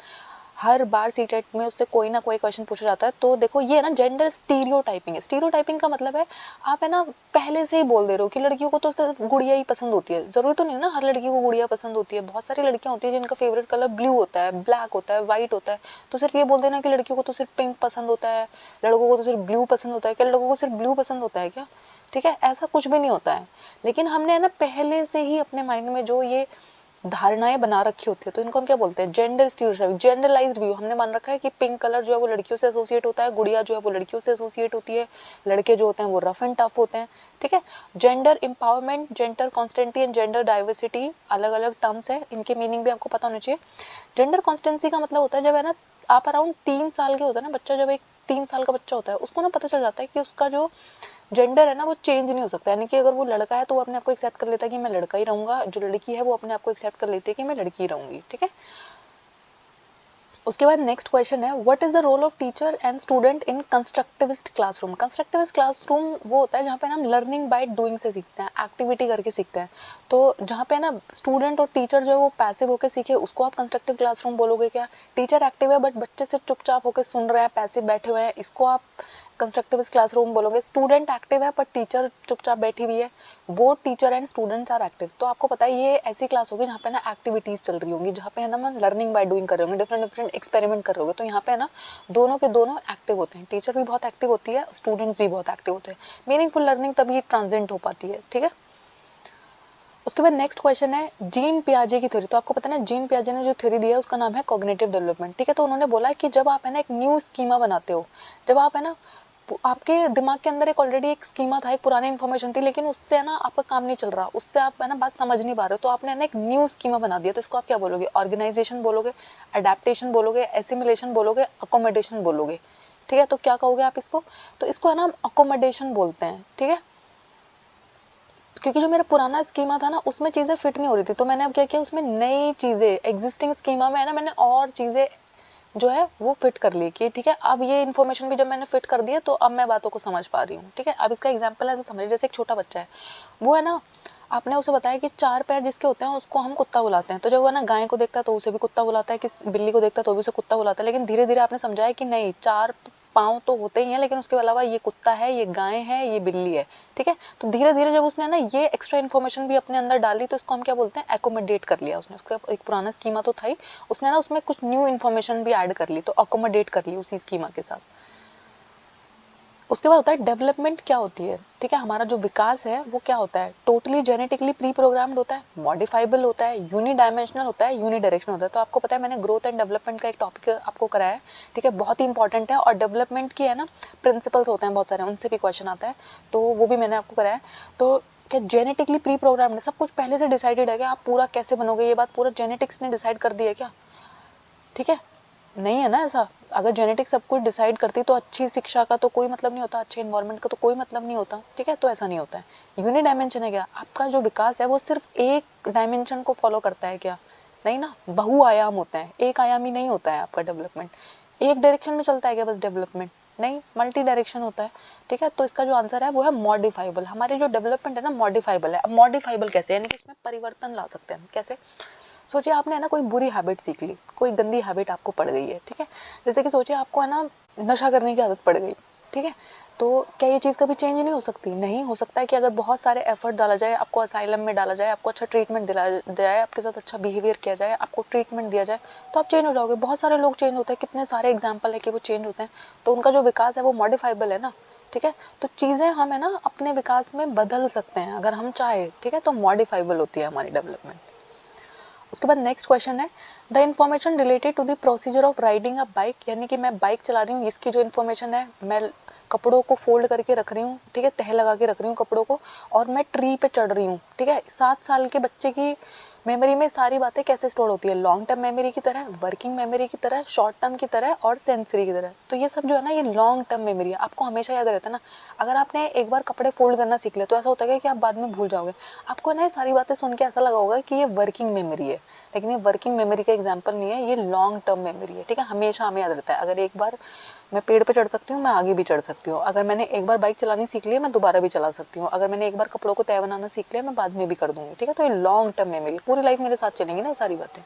Speaker 1: हर बार सीटेट में उससे कोई ना कोई क्वेश्चन पूछा जाता है। तो देखो ये ना जेंडर स्टीरियोटाइपिंग है। स्टीरियोटाइपिंग का मतलब है आप है ना पहले से ही बोल दे रहे हो कि लड़कियों को तो फिर गुड़िया ही पसंद होती है। जरूरी तो नहीं ना हर लड़की को गुड़िया पसंद होती है, बहुत सारी लड़कियां होती है जिनका फेवरेट कलर ब्लू होता है, ब्लैक होता है, व्हाइट होता है। तो सिर्फ ये बोल देना कि लड़कियों को तो सिर्फ पिंक पसंद होता है, लड़कों को तो सिर्फ ब्लू पसंद होता है, क्या लड़कों को सिर्फ ब्लू पसंद होता है क्या? ठीक है, ऐसा कुछ भी नहीं होता है। लेकिन हमने है ना पहले से ही अपने माइंड में जो ये धारणाएं बना रखी होती है, तो इनको हम क्या बोलते हैं? Gender stereotype, generalized view. हमने मान रखा है कि पिंक कलर जो है वो लड़कियों से एसोसिएट होता है, गुड़िया जो है वो लड़कियों से एसोसिएट होती है, लड़के जो होते हैं वो रफ एंड टफ होते हैं, ठीक है। Gender empowerment, gender constancy and gender diversity अलग अलग टर्म्स है, इनके मीनिंग भी आपको पता होना चाहिए। जेंडर कॉन्स्टेंसी का मतलब होता है जब है ना आप अराउंड 3 साल के होता है ना बच्चा, जब एक 3 साल का बच्चा होता है उसको ना पता चल जाता है कि उसका जो जेंडर है ना वो चेंज नहीं हो सकता। यानी कि अगर वो लड़का है तो वो अपने आप को एक्सेप्ट कर लेता है कि मैं लड़का ही रहूंगा, जो लड़की है वो अपने आप को एक्सेप्ट कर लेती है कि मैं लड़की ही रहूंगी, ठीक है। उसके बाद नेक्स्ट क्वेश्चन है, what is the role of teacher and student in constructivist classroom? Constructivist classroom वो होता है जहाँ पे हम लर्निंग बाय डूइंग से सीखते हैं, एक्टिविटी करके सीखते हैं। तो जहाँ पे ना स्टूडेंट और टीचर जो है वो पैसिव होकर सीखे, उसको आप कंस्ट्रक्टिव क्लासरूम बोलोगे क्या? टीचर एक्टिव है बट बच्चे सिर्फ चुपचाप होकर सुन रहे हैं, पैसिव बैठे हुए हैं, इसको आप कंस्ट्रक्टिविस्ट क्लासरूम बोलोगे, स्टूडेंट एक्टिव है पर टीचर चुपचाप बैठी हुई है, both teacher and students are active. तो आपको पता है ये ऐसी क्लास होगी जहाँ पे ना एक्टिविटीज चल रही होंगी, जहाँ पे है ना मैं लर्निंग बाय डूइंग कर रहे होंगे, डिफरेंट डिफरेंट एक्सपेरिमेंट कर रहे होगे। तो यहाँ पे है ना दोनों के दोनों एक्टिव होते हैं, टीचर भी बहुत एक्टिव होती है, स्टूडेंट्स भी बहुत एक्टिव होते हैं। मीनिंगफुल लर्निंग तभी ट्रांजेंट हो पाती है, ठीक है। उसके बाद नेक्स्ट क्वेश्चन है जीन पियाजे की थ्योरी। तो आपको पता है ना जीन पियाजे ने जो थ्योरी दी है उसका नाम है कॉग्निटिव डेवलपमेंट, ठीक है। तो उन्होंने बोला है कि जब आप है ना एक न्यू स्कीमा बनाते हो, जब आप है ना आपके दिमाग के अंदर एक ऑलरेडी एक स्कीमा था, एक पुरानी इन्फॉर्मेशन थी, लेकिन उससे है ना आपका काम नहीं चल रहा, उससे आप है ना बात समझ नहीं पा रहे हो, तो आपने है ना एक न्यू स्कीमा बना दिया। तो इसको आप क्या बोलोगे? ऑर्गेनाइजेशन बोलोगे, अडेप्टेशन बोलोगे, एसिमिलेशन बोलोगे, अकोमोडेशन बोलोगे, ठीक है। तो क्या कहोगे आप इसको? तो इसको है ना हम अकोमोडेशन बोलते हैं, ठीक है। क्योंकि जो मेरा पुराना स्कीमा था ना उसमें चीज़ें फिट नहीं हो रही थी, तो मैंने अब क्या किया, उसमें नई चीज़ें एग्जिस्टिंग स्कीमा में है ना मैंने और चीज़ें जो है वो फिट कर ली कि ठीक है अब ये इन्फॉर्मेशन भी जब मैंने फिट कर दी है तो अब मैं बातों को समझ पा रही हूँ, ठीक है। अब इसका एग्जांपल ऐसे समझिए, जैसे एक छोटा बच्चा है, वो है ना आपने उसे बताया कि 4 पैर जिसके होते हैं उसको हम कुत्ता बुलाते हैं, तो जब वो ना गाय को देखता है तो उसे भी कुत्ता बुलाता है, कि बिल्ली को देखता है तो भी उसे कुत्ता बुलाता है। लेकिन धीरे धीरे आपने समझाया कि नहीं, 4 पाँव तो होते ही हैं, लेकिन उसके अलावा ये कुत्ता है, ये गाय है, ये बिल्ली है, ठीक है। तो धीरे धीरे जब उसने ना ये एक्स्ट्रा इन्फॉर्मेशन भी अपने अंदर डाली तो इसको हम क्या बोलते हैं? एकोमोडेट कर लिया उसने। उसका एक पुराना स्कीमा तो था ही, उसने ना उसमें कुछ न्यू इन्फॉर्मेशन भी ऐड कर ली, तो अकोमोडेट कर ली उसी स्कीमा के साथ। उसके बाद होता है डेवलपमेंट। क्या होती है? ठीक है, हमारा जो विकास है वो क्या होता है? टोटली जेनेटिकली प्री प्रोग्राम्ड होता है, मॉडिफाइबल होता है, यूनी डायमेंशनल होता है, यूनी डायरेक्शनल होता है। तो आपको पता है मैंने ग्रोथ एंड डेवलपमेंट का एक टॉपिक आपको कराया है, ठीक है, बहुत ही इंपॉर्टेंट है। और डेवलपमेंट की है ना प्रिंसिपल्स होते हैं बहुत सारे, उनसे भी क्वेश्चन आता है, तो वो भी मैंने आपको कराया है। तो क्या जेनेटिकली प्री प्रोग्राम्ड है? सब कुछ पहले से डिसाइडेड है क्या आप पूरा कैसे बनोगे, ये बात पूरा जेनेटिक्स ने डिसाइड कर दी है क्या? ठीक है, नहीं है ना ऐसा। अगर जेनेटिक्स सब कुछ डिसाइड करती तो अच्छी शिक्षा का तो कोई मतलब नहीं होता, अच्छे इन्वायरमेंट का तो कोई मतलब नहीं होता, ठीक है। तो ऐसा नहीं होता है। यूनि डायमेंशन है क्या? आपका जो विकास है वो सिर्फ एक डायमेंशन को फॉलो करता है क्या? नहीं ना, बहुआयाम होता है, एक आयामी नहीं होता है आपका डेवलपमेंट। एक डायरेक्शन में चलता है क्या बस डेवलपमेंट? नहीं, मल्टी डायरेक्शन होता है, ठीक है। तो इसका जो आंसर है वो है मॉडिफाइबल। हमारी जो डेवलपमेंट है ना मॉडिफाइबल है। अब मॉडिफाइबल कैसे, यानी कि उसमें परिवर्तन ला सकते हैं। कैसे? सोचिए आपने है ना कोई बुरी हैबिट सीख ली, कोई गंदी हैबिट आपको पड़ गई है, ठीक है। जैसे कि सोचिए आपको है ना नशा करने की आदत पड़ गई, ठीक है। तो क्या ये चीज़ कभी चेंज नहीं हो सकती? नहीं हो सकता है कि अगर बहुत सारे एफर्ट डाला जाए, आपको असाइलम में डाला जाए, आपको अच्छा ट्रीटमेंट दिलाया जाए, आपके साथ अच्छा बिहेवियर किया जाए, आपको ट्रीटमेंट दिया जाए, तो आप चेंज हो जाओगे। बहुत सारे लोग चेंज होते हैं, कितने सारे एग्जाम्पल है कि वो चेंज होते हैं। तो उनका जो विकास है वो मॉडिफाइबल है ना, ठीक है। तो चीज़ें हम है ना अपने विकास में बदल सकते हैं अगर हम चाहे, ठीक है। तो मॉडिफाइबल होती है हमारी डेवलपमेंट। उसके बाद नेक्स्ट क्वेश्चन है the information related to the procedure of riding a bike, यानी कि मैं बाइक चला रही हूँ, इसकी जो इन्फॉर्मेशन है, मैं कपड़ों को फोल्ड करके रख रही हूँ, ठीक है, तह लगा के रख रही हूँ कपड़ों को, और मैं ट्री पे चढ़ रही हूँ, ठीक है। 7 साल के बच्चे की मेमोरी में सारी बातें कैसे स्टोर होती है? लॉन्ग टर्म मेमोरी की तरह, वर्किंग मेमोरी की तरह, शॉर्ट टर्म की तरह और सेंसरी की तरह। तो ये सब जो है ना ये लॉन्ग टर्म मेमोरी है, आपको हमेशा याद रहता है ना। अगर आपने एक बार कपड़े फोल्ड करना सीख लिया तो ऐसा होता है कि आप बाद में भूल जाओगे। आपको ना ये सारी बातें सुन के ऐसा लगा होगा कि ये वर्किंग मेमोरी है, लेकिन ये वर्किंग मेमोरी का एग्जाम्पल नहीं है, ये लॉन्ग टर्म मेमोरी है, ठीक है। हमेशा हमें याद रहता है। अगर एक बार मैं पेड़ पे चढ़ सकती हूँ, मैं आगे भी चढ़ सकती हूँ। अगर मैंने एक बार बाइक चलानी सीख ली, मैं दोबारा भी चला सकती हूँ। अगर मैंने एक बार कपड़ों को तय बनाना सीख लिया, मैं बाद में भी कर दूंगी, ठीक है। तो ये लॉन्ग टर्म मेमोरी, पूरी लाइफ मेरे साथ चलेंगी ना ये सारी बातें।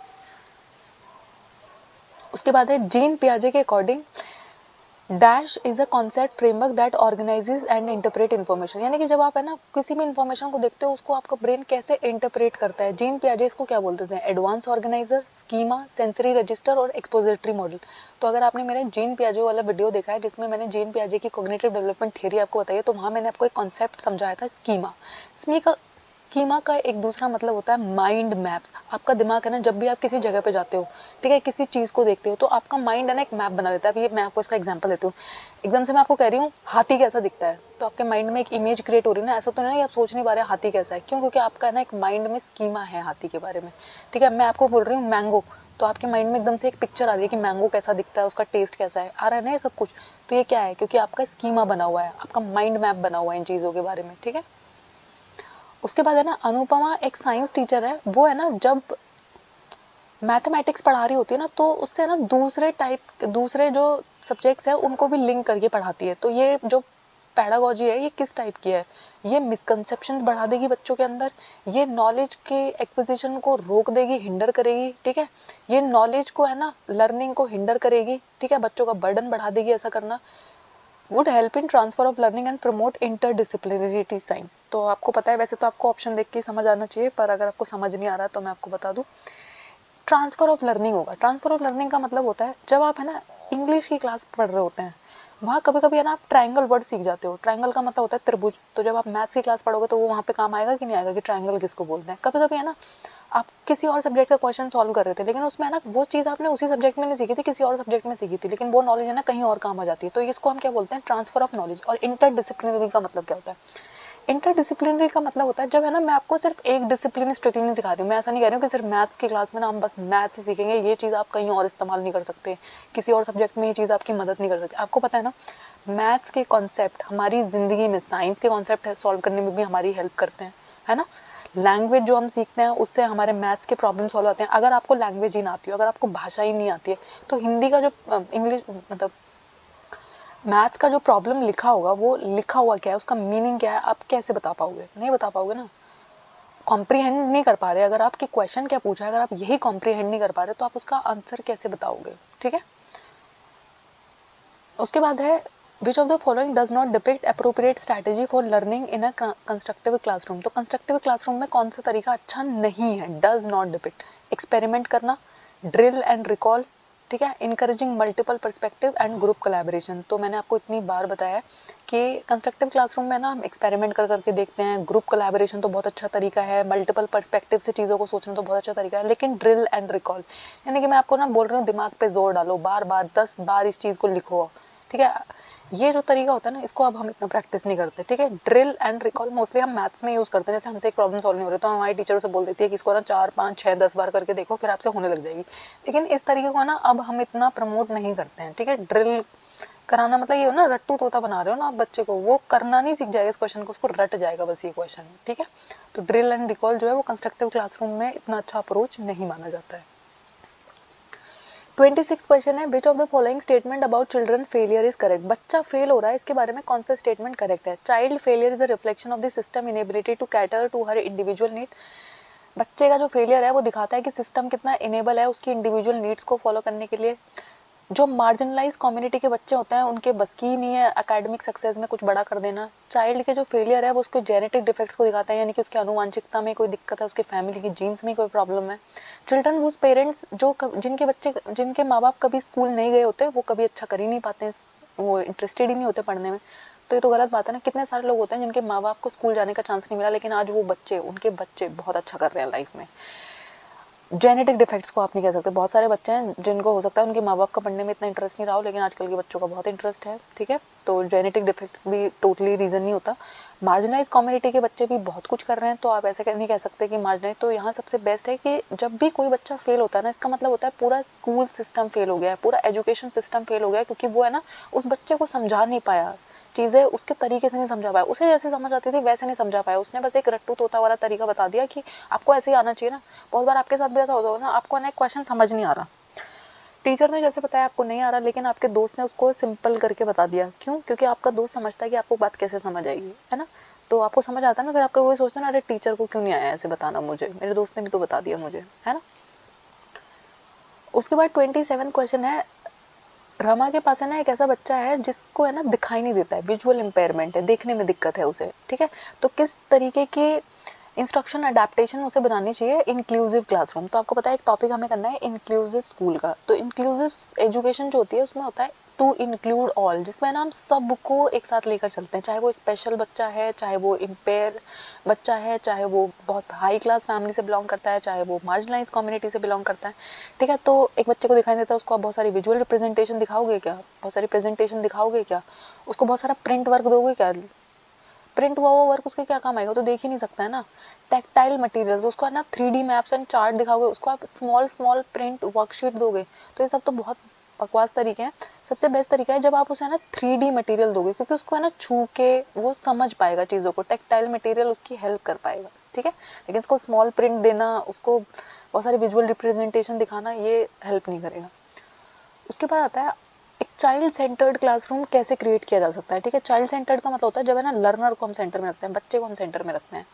Speaker 1: उसके बाद है जीन पियाजे के according dash is a concept framework that organises and interpret information, यानी कि जब आप है ना किसी भी इन्फॉर्मेशन को देखते हो उसको आपका ब्रेन कैसे इंटरप्रेट करता है। जीन पियाजे इसको क्या बोलते थे? Advance organiser, schema, sensory register और एक्सपोजिटरी मॉडल। तो अगर आपने मेरा जीन पियाजे वाला वीडियो देखा है जिसमें मैंने जीन पियाजे की कॉग्निटिव डेवलपमेंट थ्योरी आपको बताई है, तो वहाँ मैंने आपको एक कॉन्सेप्ट समझाया था स्कीमा। स्कीमा का एक दूसरा मतलब होता है माइंड मैप्स। आपका दिमाग है ना जब भी आप किसी जगह पे जाते हो, ठीक है, किसी चीज़ को देखते हो, तो आपका माइंड है ना एक मैप बना लेता है। अब ये मैं आपको इसका एग्जांपल देती हूँ। एकदम से मैं आपको कह रही हूँ हाथी कैसा दिखता है, तो आपके माइंड में एक इमेज क्रिएट हो रही है ना। ऐसा तो नहीं है आप सोच नहीं पा रहे हाथी कैसा है, क्यों? क्योंकि आपका है ना एक माइंड में स्कीमा है हाथी के बारे में, ठीक है। मैं आपको बोल रही हूँ मैंगो, तो आपके माइंड में एकदम से एक पिक्चर आ रही है कि मैंगो कैसा दिखता है, उसका टेस्ट कैसा है, आ रहा है ना ये सब कुछ। तो ये क्या है? क्योंकि आपका स्कीमा बना हुआ है, आपका माइंड मैप बना हुआ है इन चीज़ों के बारे में, ठीक है। उसके बाद है ना अनुपमा एक साइंस टीचर है, वो है ना जब मैथमेटिक्स पढ़ा रही होती है ना तो उससे ना दूसरे जो सब्जेक्ट्स है उनको भी लिंक करके पढ़ाती है। तो ये जो पैडागोजी है ये किस टाइप की है? ये मिसकंसेप्शंस बढ़ा देगी बच्चों के अंदर, ये नॉलेज के एक्विजिशन को रोक देगी, हिंडर करेगी, ठीक है। ये नॉलेज को है ना लर्निंग को हिंडर करेगी, ठीक है, बच्चों का बर्डन बढ़ा देगी ऐसा करना। Would help in transfer of learning and promote interdisciplinary science. तो आपको पता है, वैसे तो आपको ऑप्शन देख के समझ आना चाहिए, पर अगर आपको समझ नहीं आ रहा तो मैं आपको बता दूं। ट्रांसफर ऑफ लर्निंग होगा। ट्रांसफर ऑफ लर्निंग का मतलब होता है जब आप है ना इंग्लिश की क्लास पढ़ रहे होते हैं, वहाँ कभी कभी है ना आप ट्रायंगल वर्ड सीख जाते हो। ट्रायंगल का मतलब होता है त्रिभुज। तो जब आप मैथ्स की क्लास पढ़ोगे तो वो वहाँ पे काम आएगा कि नहीं आएगा कि ट्रायंगल किसको बोलते हैं। कभी कभी है ना आप किसी और सब्जेक्ट का क्वेश्चन सॉल्व कर रहे थे, लेकिन उसमें है ना वो चीज़ आपने उसी सब्जेक्ट में नहीं सीखी थी, किसी और सब्जेक्ट में सीखी थी, लेकिन वो नॉलेज है ना कहीं और काम आ जाती है। तो इसको हम क्या बोलते हैं, ट्रांसफर ऑफ नॉलेज। और इंटरडिसिप्लिनरी का मतलब क्या होता है, इंटरडिसिप्लिनरी का मतलब होता है जब है ना मैं आपको सिर्फ एक डिसिप्लिन स्ट्रिक्टली नहीं सिखा रही हूँ। मैं ऐसा नहीं कह रही हूँ कि सिर्फ मैथ्स की क्लास में ना हम बस मैथ्स ही सीखेंगे, ये चीज़ आप कहीं और इस्तेमाल नहीं कर सकते, किसी और सब्जेक्ट में ये चीज़ आपकी मदद नहीं कर सकती। आपको पता है ना मैथ्स के कॉन्सेप्ट हमारी ज़िंदगी में, साइंस के कॉन्सेप्ट सॉल्व करने में भी हमारी हेल्प करते हैं, है ना। लैंग्वेज जो हम सीखते हैं उससे हमारे मैथ्स के प्रॉब्लम सॉल्व होते हैं। अगर आपको लैंग्वेज ही ना आती हो, अगर आपको भाषा ही नहीं आती है, तो हिंदी का जो इंग्लिश मतलब मैथ्स का जो प्रॉब्लम लिखा होगा वो लिखा हुआ क्या है, उसका मीनिंग क्या है, आप कैसे बता पाओगे, नहीं बता पाओगे ना। कॉम्प्रीहेंड नहीं कर पा रहे, अगर आपकी क्वेश्चन क्या पूछा है, अगर आप यही कॉम्प्रीहेंड नहीं कर पा रहे तो आप उसका आंसर कैसे बताओगे, ठीक है। उसके बाद है which of the following does not depict appropriate strategy for learning in a constructive classroom. तो कंस्ट्रक्टिव क्लासरूम में कौन सा तरीका अच्छा नहीं है, डज नॉट डिपिक्ट। एक्सपेरिमेंट करना, ड्रिल एंड रिकॉल, ठीक है, encouraging multiple perspective and group collaboration. तो मैंने आपको इतनी बार बताया है कि कंस्ट्रक्टिव क्लासरूम में ना हम एक्सपेरिमेंट कर करके देखते हैं, ग्रुप कोलैबोरेशन तो बहुत अच्छा तरीका है, मल्टीपल पर्सपेक्टिव से चीज़ों को सोचना तो बहुत अच्छा तरीका है, लेकिन ड्रिल एंड रिकॉल यानी कि मैं आपको ना बोल रही हूँ दिमाग पे जोर डालो, बार बार 10 बार इस चीज़ को लिखो, ठीक है। ये जो तरीका होता है ना इसको अब हम इतना प्रैक्टिस नहीं करते, ठीक है। ड्रिल एंड रिकॉल मोस्टली हम मैथ्स में यूज़ करते हैं। जैसे हमसे एक प्रॉब्लम सॉल्व नहीं हो रही तो हमारी टीचर से बोल देती है कि इसको ना 4 5 6 10 बार करके देखो, फिर आपसे होने लग जाएगी। लेकिन इस तरीके को ना अब हम इतना प्रमोट नहीं करते हैं, ठीक है। ड्रिल कराना मतलब ये हो ना रट्टू तोता बना रहे हो ना आप बच्चे को, वो करना नहीं सीख जाएगा इस क्वेश्चन को, उसको रट जाएगा बस ये क्वेश्चन, ठीक है। तो ड्रिल एंड रिकॉल जो है वो कंस्ट्रक्टिव क्लासरूम में इतना अच्छा अप्रोच नहीं माना जाता है। 26 क्वेश्चन है which of the following statement about children failure is correct. बच्चा फेल हो रहा है, इसके बारे में कौन सा स्टेटमेंट करेक्ट है। Child failure is a reflection of the system inability to cater to her individual need. बच्चे का जो फेलियर है वो दिखाता है कि सिस्टम कितना इनेबल है उसकी इंडिविजुअल नीड्स को फॉलो करने के लिए। जो मार्जिनलाइज कम्युनिटी के बच्चे होते हैं उनके बस की नहीं है एकेडमिक सक्सेस में कुछ बड़ा कर देना। चाइल्ड के जो फेलियर है वो उसके जेनेटिक डिफेक्ट्स को दिखाता है, यानी कि उसकी आनुवांशिकता में कोई दिक्कत है, उसके फैमिली की जीन्स में कोई प्रॉब्लम है। चिल्ड्रन हुज पेरेंट्स जिनके बच्चे जिनके माँ बाप कभी स्कूल नहीं गए होते वो कभी अच्छा कर ही नहीं पाते हैं, वो इंटरेस्टेड ही नहीं होते पढ़ने में। तो ये तो गलत बात है ना। कितने सारे लोग होते हैं जिनके माँ बाप को स्कूल जाने का चांस नहीं मिला, लेकिन आज वो बच्चे उनके बच्चे बहुत अच्छा कर रहे हैं लाइफ में। जेनेटिक डिफेक्ट्स को आप नहीं कह सकते। बहुत सारे बच्चे हैं जिनको हो सकता है उनके माँ बाप का पढ़ने में इतना इंटरेस्ट नहीं रहा हो, लेकिन आजकल के बच्चों का बहुत इंटरेस्ट है, ठीक है। तो जेनेटिक डिफेक्ट्स भी टोटली रीज़न नहीं होता। मार्जिनाइज कम्युनिटी के बच्चे भी बहुत कुछ कर रहे हैं, तो आप ऐसे नहीं कह सकते कि मार्जिनाइज। तो यहाँ सबसे बेस्ट है कि जब भी कोई बच्चा फेल होता है ना, इसका मतलब होता है पूरा स्कूल सिस्टम फेल हो गया है, पूरा एजुकेशन सिस्टम फेल हो गया है, क्योंकि वो है ना उस बच्चे को समझा नहीं पाया, चीज़ें उसके तरीके से नहीं समझा पाया, उसे जैसे समझ आती थी वैसे नहीं समझा पाया। उसने बस एक रट्टू तोता वाला तरीका बता दिया कि आपको ऐसे ही आना चाहिए ना। बहुत बार आपके साथ भी ऐसा होता होगा ना, आपको ना एक क्वेश्चन समझ नहीं आ रहा, टीचर ने जैसे बताया आपको नहीं आ रहा, लेकिन आपके दोस्त ने उसको सिंपल करके बता दिया। क्यों? क्योंकि आपका दोस्त समझता है कि आपको बात कैसे समझ आएगी, है ना। तो आपको समझ आता है ना, फिर आपका वही सोचता है ना, अरे टीचर को क्यों नहीं आया ऐसे बताना, मुझे मेरे दोस्त ने भी तो बता दिया मुझे, है ना। उसके बाद 27 क्वेश्चन है, रमा के पास है ना एक ऐसा बच्चा है जिसको है ना दिखाई नहीं देता है, विजुअल इम्पेयरमेंट है, देखने में दिक्कत है उसे, ठीक है। तो किस तरीके के इंस्ट्रक्शन अडेप्टेशन उसे बनानी चाहिए इंक्लूसिव क्लासरूम। तो आपको पता है एक टॉपिक हमें करना है इंक्लूसिव स्कूल का। तो इंक्लूसिव एजुकेशन जो होती है उसमें होता है टू इंक्लूड ऑल, जिसमें ना हम सबको एक साथ लेकर चलते हैं, चाहे वो स्पेशल बच्चा है, चाहे वो इम्पेयर बच्चा है, चाहे वो बहुत हाई क्लास फैमिली से बिलोंग करता है, चाहे वो मार्जिनलाइज कम्युनिटी से बिलोंग करता है, ठीक है। तो एक बच्चे को दिखाई देता है, उसको आप बहुत सारी विजुअल रिप्रेजेंटेशन दिखाओगे क्या, बहुत सारी प्रेजेंटेशन दिखाओगे क्या, उसको बहुत सारा प्रिंट वर्क दोगे क्या, प्रिंट हुआ हुआ वर्क उसके क्या काम आएगा, तो देख ही नहीं सकता है ना। टैक्टाइल मटेरियल्स, उसको है ना 3D मैप्स एंड चार्ट दिखाओगे, उसको आप स्मॉल स्मॉल प्रिंट वर्कशीट दोगे, तो ये सब तो बहुत बकवास तरीके हैं। सबसे बेस्ट तरीका है जब आप उसे है ना 3D मटेरियल दोगे, क्योंकि उसको है ना छू के वो समझ पाएगा चीज़ों को, टैक्टाइल मटेरियल उसकी हेल्प कर पाएगा, ठीक है। लेकिन उसको स्मॉल प्रिंट देना, उसको बहुत सारे विजुअल रिप्रेजेंटेशन दिखाना, ये हेल्प नहीं करेगा। उसके बाद आता है एक चाइल्ड सेंटर्ड क्लासरूम कैसे क्रिएट किया जा सकता है, ठीक है। चाइल्ड सेंटर्ड का मतलब होता है जब है ना लर्नर को हम सेंटर में रखते हैं, बच्चे को हम सेंटर में रखते हैं।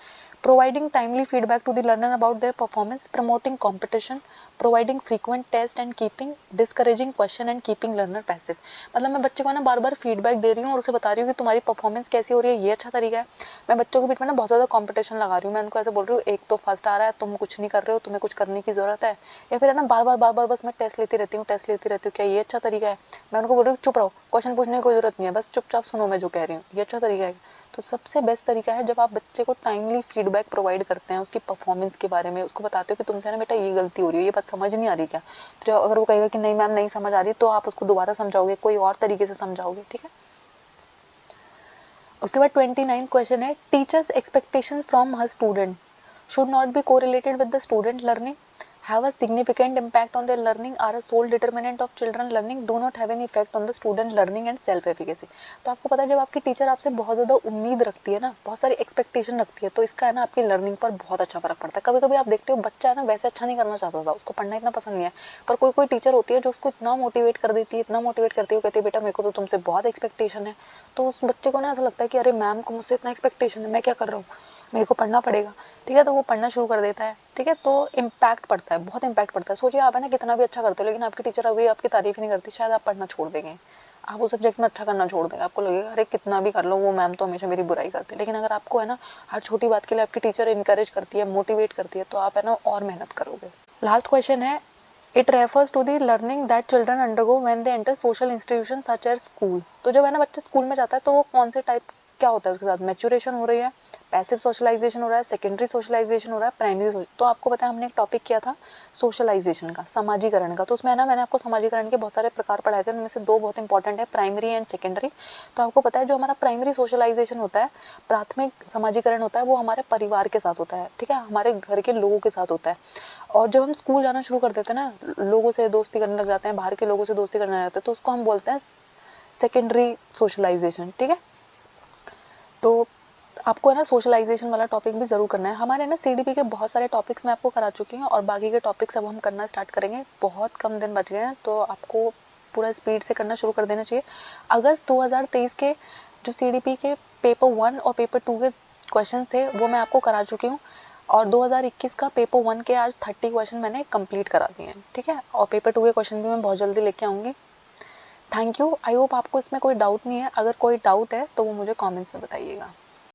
Speaker 1: Providing timely feedback to the learner about their performance, promoting competition, providing frequent test and keeping discouraging question and keeping learner passive। मतलब मैं बच्चे को ना बार बार फीडबैक दे रही हूँ और उसे बता रही हूँ कि तुम्हारी परफॉर्मेंस कैसी हो रही है, ये अच्छा तरीका है। मैं बच्चों के बीच में ना बहुत ज़्यादा कंपटीशन लगा रही हूँ, मैं उनको ऐसे बोल रही हूँ एक तो फर्स्ट आ रहा है, तुम कुछ नहीं कर रहे हो, तुम्हें कुछ करने की ज़रूरत है। या फिर है ना बार बार बस मैं टेस्ट लेती रहती हूँ, क्या ये अच्छा तरीका है। मैं उनको बोल रही हूँ चुप रहो, क्वेश्चन पूछने की कोई ज़रूरत नहीं है, बस चुपचाप सुनो मैं जो कह रही हूँ, ये अच्छा तरीका है। तो सबसे बेस्ट तरीका है जब आप बच्चे को टाइमली फीडबैक प्रोवाइड करते हैं उसकी परफॉर्मेंस के बारे में, उसको बताते हो कि तुमसे ना बेटा ये गलती हो रही है, ये बात समझ नहीं आ रही क्या। तो अगर वो कहेगा कि नहीं मैम नहीं समझ आ रही, तो आप उसको दोबारा समझाओगे, कोई और तरीके से समझाओगे, ठीक है। उसके बाद 29 क्वेश्चन है, teachers expectations from her student should not be correlated with the student learning, have a significant impact on their learning, are a sole determinant of children learning, do not have any effect on the student learning and self efficacy। तो आपको पता है जब आपकी teacher आपसे बहुत ज़्यादा उम्मीद रखती है ना, बहुत सारी एक्सपेक्टेशन रखती है, तो इसका है ना आपकी लर्निंग पर बहुत अच्छा फर्क पड़ता है। कभी कभी आप देखते हो बच्चा है ना वैसे अच्छा नहीं करना चाहता था, उसको पढ़ना इतना पसंद नहीं है, पर कोई कोई टीचर होती है जो उसको इतना मोटिवेट कर देती है, इतना मोटिवेट करती है, कहती है बेटा मेरे को तो तुमसे बहुत एक्सपेक्टेशन है। तो उस बच्चे को ना ऐसा लगता है कि अरे मैम को मुझसे इतना एक्सपेक्टेशन है, मैं क्या कर रहा हूँ, मेरे को पढ़ना पड़ेगा, ठीक है। तो वो पढ़ना शुरू कर देता है, ठीक है। तो इम्पैक्ट पड़ता है, बहुत इम्पैक्ट पड़ता है। सोचिए आप है ना कितना भी अच्छा करते हो, लेकिन आपकी टीचर अभी आपकी तारीफ नहीं करती, शायद आप पढ़ना छोड़ देंगे, आप उस सब्जेक्ट में अच्छा करना छोड़ देंगे। आपको लगेगा अरे कितना भी कर लो, वो मैम तो हमेशा मेरी बुराई करती है। लेकिन अगर आपको है ना हर छोटी बात के लिए आपकी टीचर इनकरेज करती है, मोटिवेट करती है, तो आप है ना और मेहनत करोगे। लास्ट क्वेश्चन है, it refers to the learning that children undergo when they enter social institution such as school. तो जब है ना बच्चा स्कूल में जाता है तो वो कौन से टाइप क्या होता है उसके साथ, मैच्योरेशन हो रही है, पैसिव सोशलाइजेशन हो रहा है, सेकेंडरी सोशलाइजेशन हो रहा है, प्राइमरी। तो आपको पता है हमने एक टॉपिक किया था सोशलाइजेशन का, समाजीकरण का। तो उसमें ना मैंने आपको समाजीकरण के बहुत सारे प्रकार पढ़ाए थे, उनमें से दो बहुत इंपॉर्टेंट है, प्राइमरी एंड सेकेंडरी। तो आपको पता है जो हमारा प्राइमरी सोशलाइजेशन होता है, प्राथमिक समाजीकरण होता है, वो हमारे परिवार के साथ होता है, ठीक है, हमारे घर के लोगों के साथ होता है। और जब हम स्कूल जाना शुरू कर देते हैं ना, लोगों से दोस्ती करने लग जाते हैं, बाहर के लोगों से दोस्ती करने लग जाते हैं, तो उसको हम बोलते हैं सेकेंडरी सोशलाइजेशन, ठीक है। तो आपको है ना सोशलाइजेशन वाला टॉपिक भी ज़रूर करना है। हमारे ना सीडीपी के बहुत सारे टॉपिक्स मैं आपको करा चुकी हूँ और बाकी के टॉपिक्स अब हम करना स्टार्ट करेंगे। बहुत कम दिन बच गए हैं, तो आपको पूरा स्पीड से करना शुरू कर देना चाहिए। अगस्त 2023 के जो सीडीपी के पेपर 1 और पेपर 2 के क्वेश्चन थे वो मैं आपको करा चुकी हूँ, और 2021 का पेपर 1 के आज 30 क्वेश्चन मैंने कंप्लीट करा दिए हैं, ठीक है। और पेपर 2 के क्वेश्चन भी मैं बहुत जल्दी लेके आऊँगी। Thank you. आई होप आपको इसमें कोई डाउट नहीं है, अगर कोई डाउट है तो वो मुझे कमेंट्स में बताइएगा।